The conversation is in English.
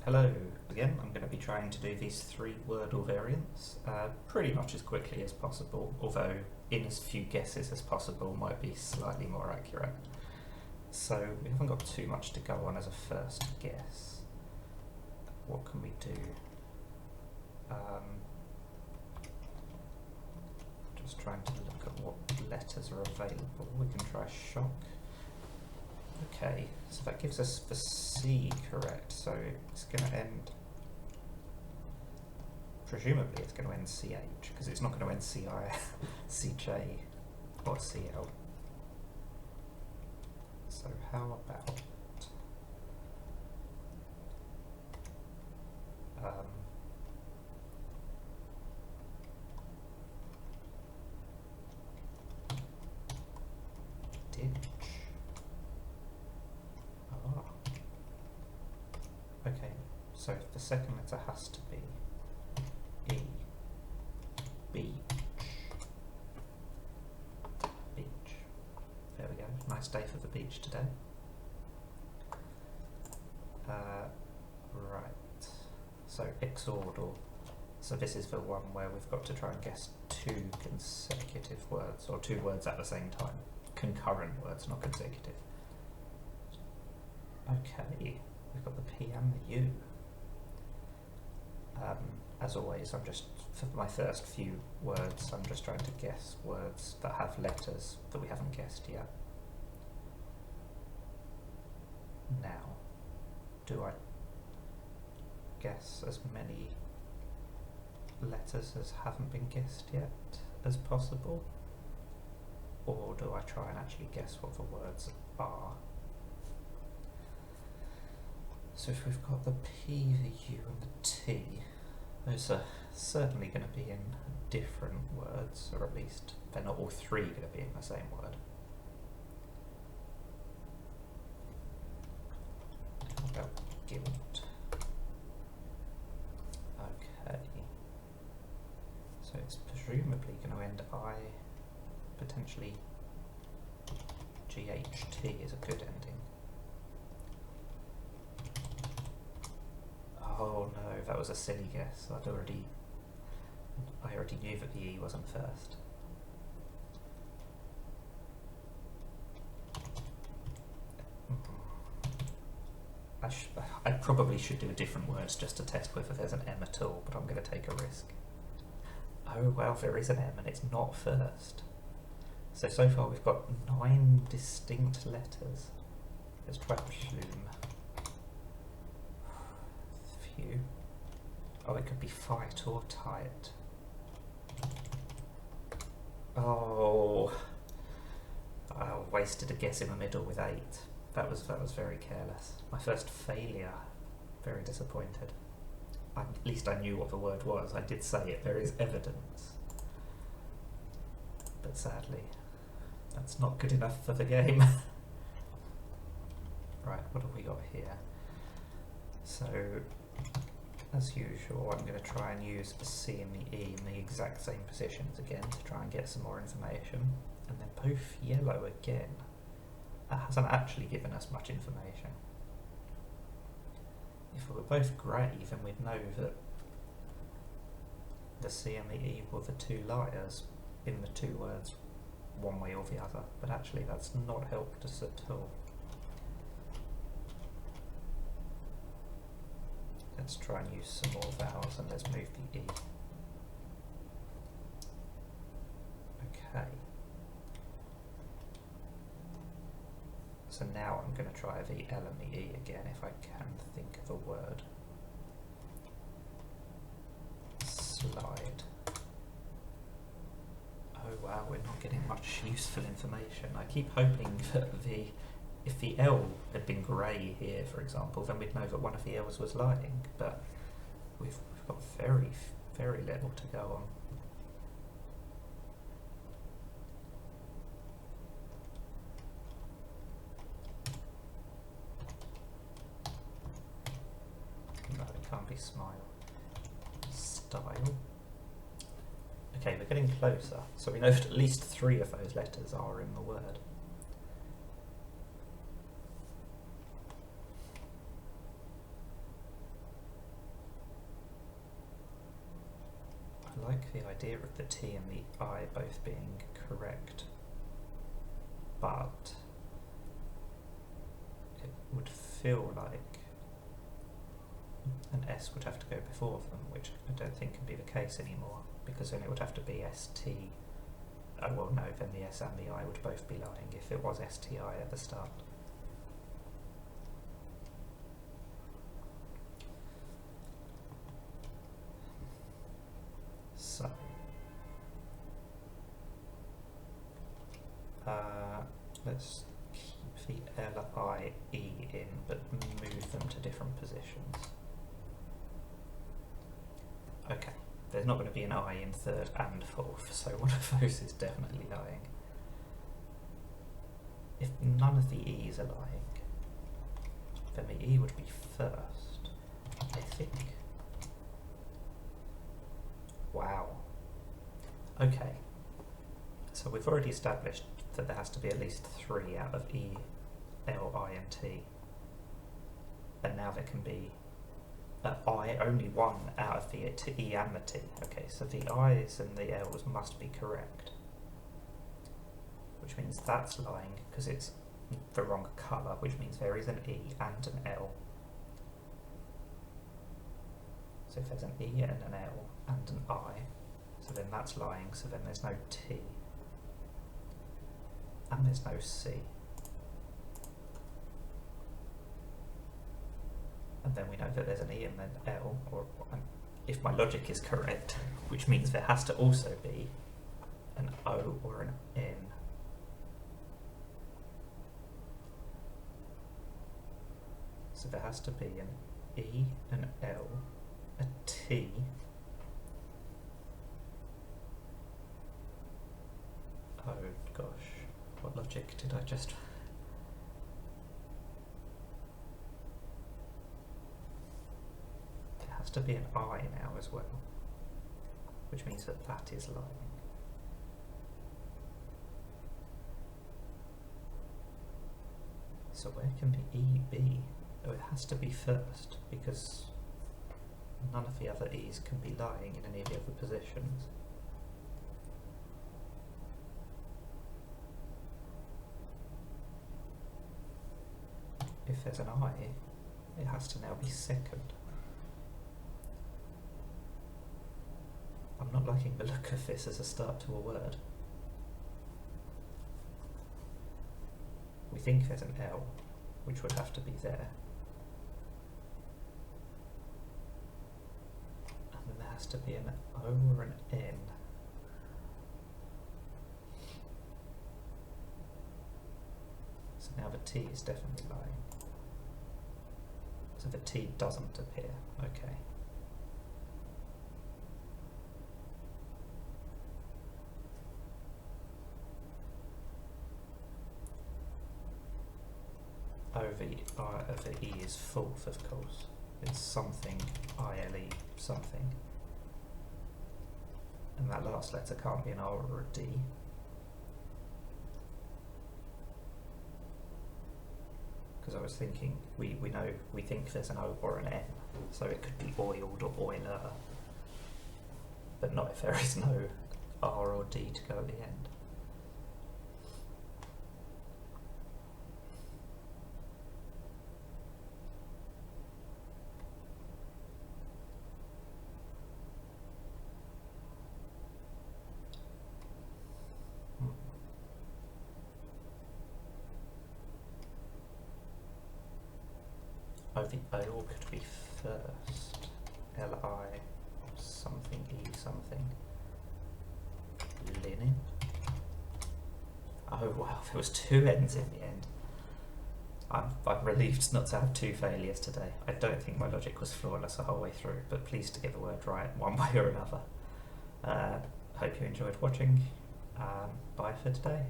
Hello again. I'm going to be trying to do these 3 Wordle variants pretty much as quickly as possible, although in as few guesses as possible might be slightly more accurate. So we haven't got too much to go on as a first guess. What can we do? Just trying to look at what letters are available. We can try shock. Okay, so that gives us the C correct, so it's going to end, presumably it's going to end CH, because it's not going to end CI, CJ or CL. So how about ditch? Okay, so the second letter has to be E. Beach. Beach. There we go. Nice day for the beach today. Right. So exordal. So this is the one where we've got to try and guess 2 consecutive words, or 2 words at the same time. Concurrent words, not consecutive. Okay. We've got the P and the U. As always, for my first few words, I'm just trying to guess words that have letters that we haven't guessed yet. Now, do I guess as many letters as haven't been guessed yet as possible? Or do I try and actually guess what the words are? So if we've got the P, the U and the T, those are certainly going to be in different words, or at least they're not all 3 going to be in the same word. How about guilt? Okay. So it's presumably going to end I, potentially GHT is a good ending. Oh no, that was a silly guess. I already knew that the E wasn't first. I probably should do a different words just to test whether there's an M at all, but I'm going to take a risk. Oh well, there is an M and it's not first. So far we've got 9 distinct letters. Let's try plume. Few. Oh, it could be fight or tight. Oh, I wasted a guess in the middle with 8. That was very careless. My first failure. Very disappointed. At least I knew what the word was. I did say it. There is evidence. But sadly, that's not good enough for the game. Right, what have we got here? So, as usual, I'm going to try and use the C and the E in the exact same positions again to try and get some more information. And they're both yellow again. That hasn't actually given us much information. If we were both grey, then we'd know that the C and the E were the 2 liars in the 2 words, one way or the other. But actually that's not helped us at all. Let's try and use some more vowels and let's move the E. Okay. So now I'm going to try the L and the E again if I can think of a word. Slide. Oh wow, we're not getting much useful information. I keep hoping that if the L had been grey here, for example, then we'd know that one of the L's was lying, but we've got very, very little to go on. No, it can't be smile. Style. Okay, we're getting closer, so we know that at least 3 of those letters are in the word. like the idea of the T and the I both being correct, but it would feel like an S would have to go before them, which I don't think can be the case anymore, because then it would have to be ST. Oh well, no, then the S and the I would both be lying if it was STI at the start. So, let's keep the L, I, E in, but move them to different positions. Okay, there's not going to be an I in third and fourth, so one of those is definitely lying. If none of the E's are lying, then the E would be first, I think. Wow. Okay, so we've already established that there has to be at least 3 out of E, L, I and T. And now there can be I, only 1 out of the E and the T. Okay, so the I's and the L's must be correct. Which means that's lying because it's the wrong colour, which means there is an E and an L. So if there's an E and an L and an I, so then that's lying, so then there's no T. And there's no C. And then we know that there's an E and an L, or if my logic is correct, which means there has to also be an O or an N. So there has to be an E, an L, a T, oh gosh, what logic did I just... There has to be an I now as well, which means that that is lying. So where can the E be? Oh, it has to be first, because none of the other E's can be lying in any of the other positions. If there's an I, it has to now be second. I'm not liking the look of this as a start to a word. We think there's an L, which would have to be there. And then there has to be an O or an N. So now the T is definitely lying. So the T doesn't appear, okay. Oh, the E is fourth, of course. It's something, I-L-E, something. And that last letter can't be an R or a D. Because I was thinking, we think there's an O or an N, so it could be oiled or oiler, but not if there is no R or D to go at the end. Oh, the L could be first. L-I something, E something. Linen. Oh wow, there was 2 N's in the end. I'm relieved not to have 2 failures today. I don't think my logic was flawless the whole way through, but pleased to get the word right one way or another. Hope you enjoyed watching. Bye for today.